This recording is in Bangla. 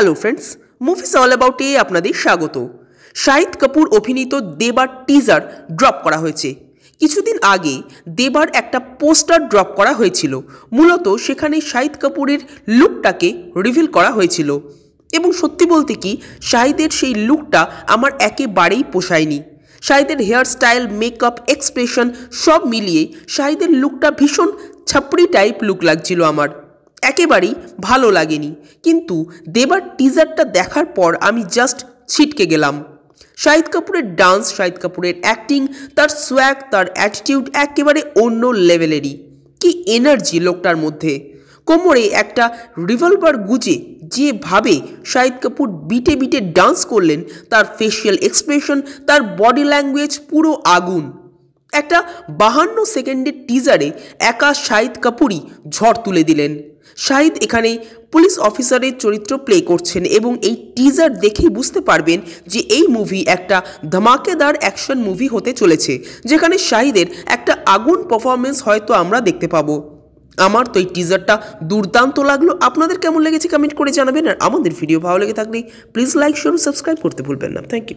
Hello friends, movies all about a আপনাদের স্বাগত। শাহিদ কাপুর অভিনীত দেবার টিজার ড্রপ করা হয়েছে। কিছুদিন আগে দেবার একটা পোস্টার ড্রপ করা হয়েছিল। মূলত সেখানে শাহিদ কাপুরের লুকটাকে রিভিল করা হয়েছিল এবং সত্যি বলতে কি শাহিদের সেই লুকটা আমার একেবারেই পোষায়নি। শাহিদের হেয়ার স্টাইল, মেকআপ, এক্সপ্রেশন সব মিলিয়ে শাহিদের লুকটা ভীষণ ছাপড়ি টাইপ লুক লাগছিল আমার, একেবারেই ভালো লাগেনি। কিন্তু দেবার টিজারটা দেখার পর আমি জাস্ট ছিটকে গেলাম। শাহিদ কাপুরের ডান্স, শাহিদ কাপুরের অ্যাক্টিং, তার সোয়াগ, তার অ্যাটিটিউড একেবারে অন্য লেভেলেরই। কি এনার্জি লোকটার মধ্যে! কোমরে একটা রিভলভার গুজে যেভাবে শাহিদ কাপুর বিটে বিটে ডান্স করলেন, তার ফেশিয়াল এক্সপ্রেশন, তার বডি ল্যাঙ্গুয়েজ পুরো আগুন। একটা 52 সেকেন্ডের টিজারে একা শাহিদ কাপুরই ঝড় তুলে দিলেন। শাহিদ এখানে পুলিশ অফিসারের চরিত্র প্লে করছেন এবং এই টিজার দেখেই বুঝতে পারবেন যে এই মুভি একটা ধামাকেদার অ্যাকশন মুভি হতে চলেছে, যেখানে শাহিদের একটা আগুন পারফরমেন্স হয়তো আমরা দেখতে পাবো। আমার তো এই টিজারটা দুর্দান্ত লাগলো। আপনাদের কেমন লেগেছে কমেন্ট করে জানাবেন। আর আমাদের ভিডিও ভালো লেগে থাকলে প্লিজ লাইক, শেয়ার ও সাবস্ক্রাইব করতে ভুলবেন না। Thank you.